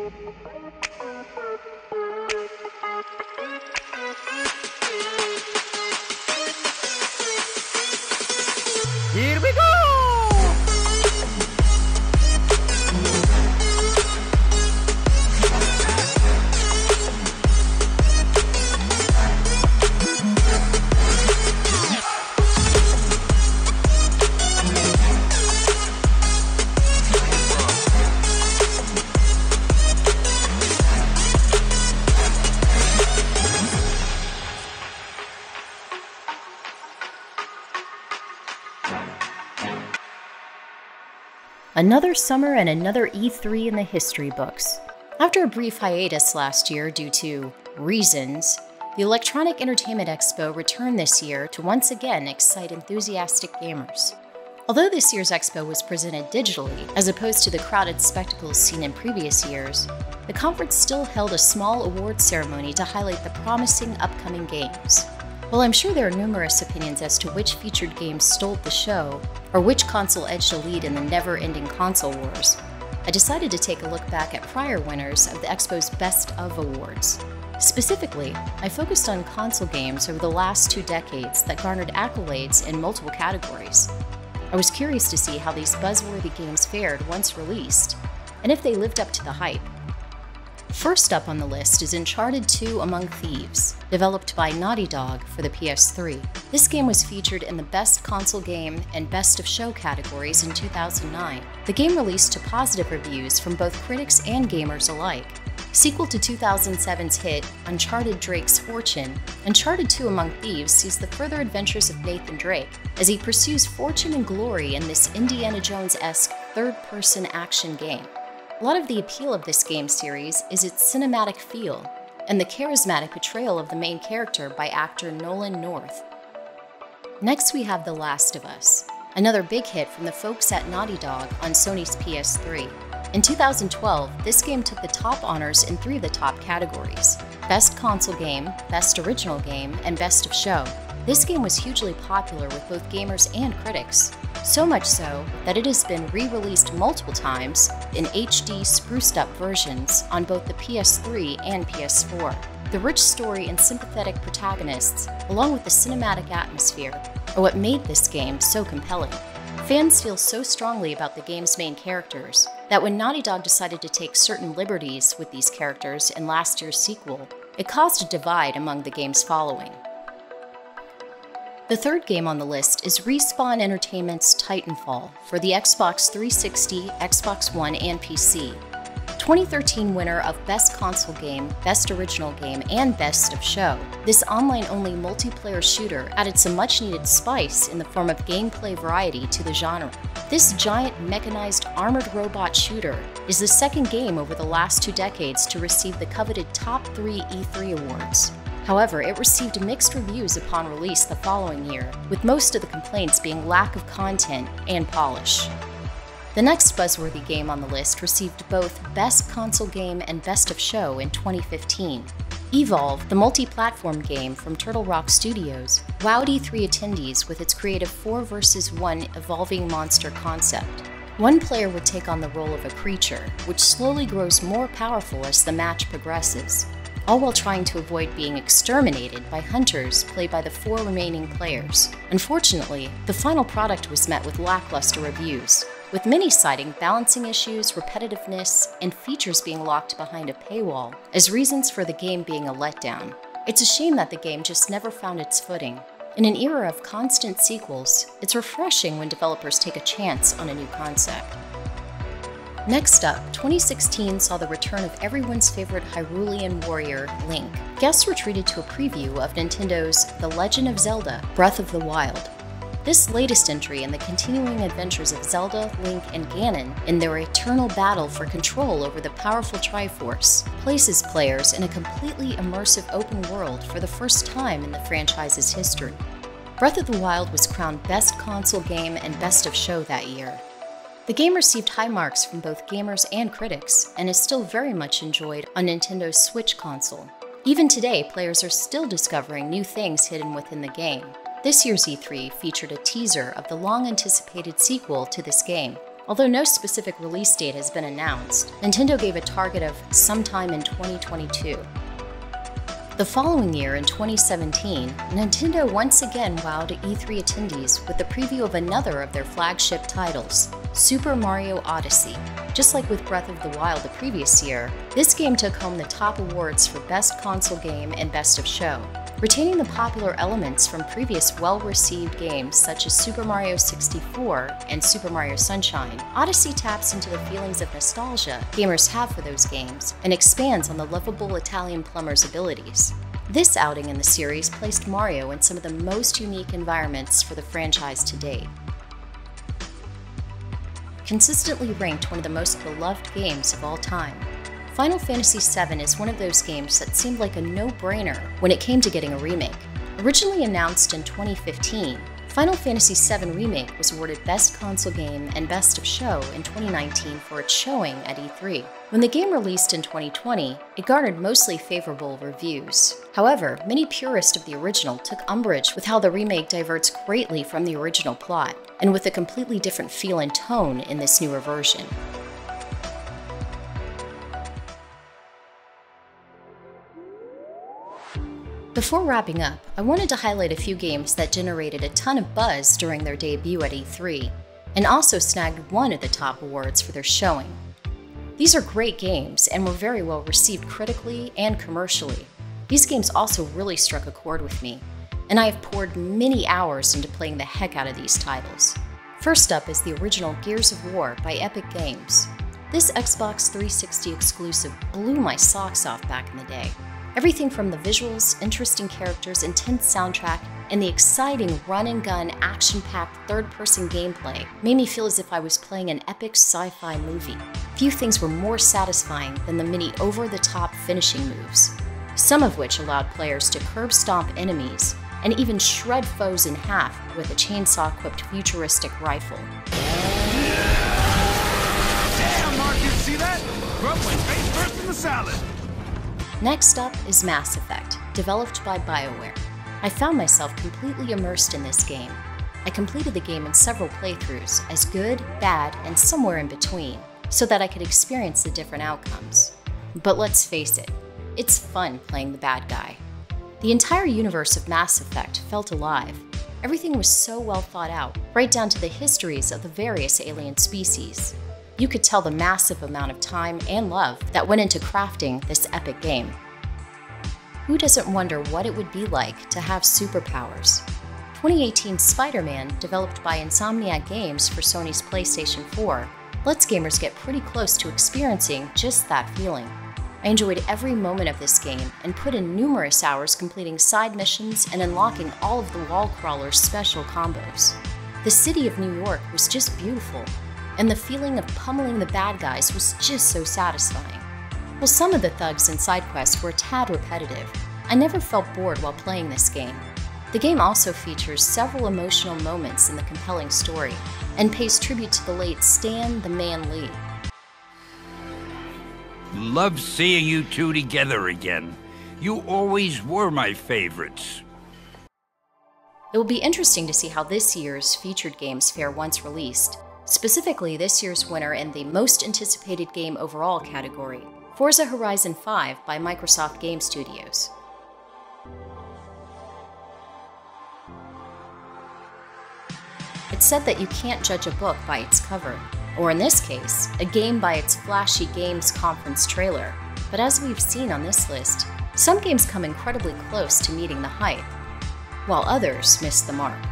Here we go! Another summer and another E3 in the history books. After a brief hiatus last year due to reasons, the Electronic Entertainment Expo returned this year to once again excite enthusiastic gamers. Although this year's expo was presented digitally, as opposed to the crowded spectacles seen in previous years, the conference still held a small award ceremony to highlight the promising upcoming games. While I'm sure there are numerous opinions as to which featured games stole the show, or which console edged a lead in the never-ending console wars, I decided to take a look back at prior winners of the Expo's Best of Awards. Specifically, I focused on console games over the last 2 decades that garnered accolades in multiple categories. I was curious to see how these buzzworthy games fared once released, and if they lived up to the hype. First up on the list is Uncharted 2 Among Thieves, developed by Naughty Dog for the PS3. This game was featured in the Best Console Game and Best of Show categories in 2009. The game released to positive reviews from both critics and gamers alike. Sequel to 2007's hit Uncharted Drake's Fortune, Uncharted 2 Among Thieves sees the further adventures of Nathan Drake as he pursues fortune and glory in this Indiana Jones-esque third-person action game. A lot of the appeal of this game series is its cinematic feel and the charismatic portrayal of the main character by actor Nolan North. Next we have The Last of Us, another big hit from the folks at Naughty Dog on Sony's PS3. In 2012, this game took the top honors in 3 of the top categories: Best Console Game, Best Original Game, and Best of Show. This game was hugely popular with both gamers and critics, so much so that it has been re-released multiple times in HD spruced-up versions on both the PS3 and PS4. The rich story and sympathetic protagonists, along with the cinematic atmosphere, are what made this game so compelling. Fans feel so strongly about the game's main characters that when Naughty Dog decided to take certain liberties with these characters in last year's sequel, it caused a divide among the game's following. The third game on the list is Respawn Entertainment's Titanfall for the Xbox 360, Xbox One, and PC. 2013 winner of Best Console Game, Best Original Game, and Best of Show, this online-only multiplayer shooter added some much-needed spice in the form of gameplay variety to the genre. This giant mechanized armored robot shooter is the second game over the last 2 decades to receive the coveted top 3 E3 awards. However, it received mixed reviews upon release the following year, with most of the complaints being lack of content and polish. The next buzzworthy game on the list received both Best Console Game and Best of Show in 2015. Evolve, the multi-platform game from Turtle Rock Studios, wowed E3 attendees with its creative 4 vs 1 evolving monster concept. One player would take on the role of a creature, which slowly grows more powerful as the match progresses, all while trying to avoid being exterminated by hunters played by the 4 remaining players. Unfortunately, the final product was met with lackluster reviews, with many citing balancing issues, repetitiveness, and features being locked behind a paywall as reasons for the game being a letdown. It's a shame that the game just never found its footing. In an era of constant sequels, it's refreshing when developers take a chance on a new concept. Next up, 2016 saw the return of everyone's favorite Hyrulean warrior, Link. Guests were treated to a preview of Nintendo's The Legend of Zelda: Breath of the Wild. This latest entry in the continuing adventures of Zelda, Link, and Ganon in their eternal battle for control over the powerful Triforce places players in a completely immersive open world for the first time in the franchise's history. Breath of the Wild was crowned Best Console Game and Best of Show that year. The game received high marks from both gamers and critics, and is still very much enjoyed on Nintendo's Switch console. Even today, players are still discovering new things hidden within the game. This year's E3 featured a teaser of the long-anticipated sequel to this game, Although no specific release date has been announced, Nintendo gave a target of sometime in 2022. The following year, in 2017, Nintendo once again wowed E3 attendees with the preview of another of their flagship titles, Super Mario Odyssey. Just like with Breath of the Wild the previous year, this game took home the top awards for Best Console Game and Best of Show. Retaining the popular elements from previous well-received games such as Super Mario 64 and Super Mario Sunshine, Odyssey taps into the feelings of nostalgia gamers have for those games and expands on the lovable Italian plumber's abilities. This outing in the series placed Mario in some of the most unique environments for the franchise to date. Consistently ranked one of the most beloved games of all time, Final Fantasy VII is one of those games that seemed like a no-brainer when it came to getting a remake. Originally announced in 2015, Final Fantasy VII Remake was awarded Best Console Game and Best of Show in 2019 for its showing at E3. When the game released in 2020, it garnered mostly favorable reviews. However, many purists of the original took umbrage with how the remake diverts greatly from the original plot, and with a completely different feel and tone in this newer version. Before wrapping up, I wanted to highlight a few games that generated a ton of buzz during their debut at E3, and also snagged one of the top awards for their showing. These are great games and were very well received critically and commercially. These games also really struck a chord with me, and I have poured many hours into playing the heck out of these titles. First up is the original Gears of War by Epic Games. This Xbox 360 exclusive blew my socks off back in the day. Everything from the visuals, interesting characters, intense soundtrack, and the exciting run-and-gun, action-packed third-person gameplay made me feel as if I was playing an epic sci-fi movie. Few things were more satisfying than the many over-the-top finishing moves, some of which allowed players to curb-stomp enemies and even shred foes in half with a chainsaw-equipped futuristic rifle. Damn, Mark, you see that? Grub went face first in the salad. Next up is Mass Effect, developed by BioWare. I found myself completely immersed in this game. I completed the game in several playthroughs, as good, bad, and somewhere in between, so that I could experience the different outcomes. But let's face it, it's fun playing the bad guy. The entire universe of Mass Effect felt alive. Everything was so well thought out, right down to the histories of the various alien species. You could tell the massive amount of time and love that went into crafting this epic game. Who doesn't wonder what it would be like to have superpowers? 2018 Spiderman, developed by Insomniac Games for Sony's PlayStation 4, lets gamers get pretty close to experiencing just that feeling. I enjoyed every moment of this game and put in numerous hours completing side missions and unlocking all of the wall crawler's special combos. The city of New York was just beautiful, and the feeling of pummeling the bad guys was just so satisfying. While some of the thugs and side quests were a tad repetitive, I never felt bored while playing this game. The game also features several emotional moments in the compelling story, and pays tribute to the late Stan the Man Lee. Love seeing you two together again. You always were my favorites. It will be interesting to see how this year's featured games fare once released. Specifically, this year's winner in the Most Anticipated Game Overall category, Forza Horizon 5 by Microsoft Game Studios. It's said that you can't judge a book by its cover, or in this case, a game by its flashy games conference trailer. But as we've seen on this list, some games come incredibly close to meeting the hype, while others miss the mark.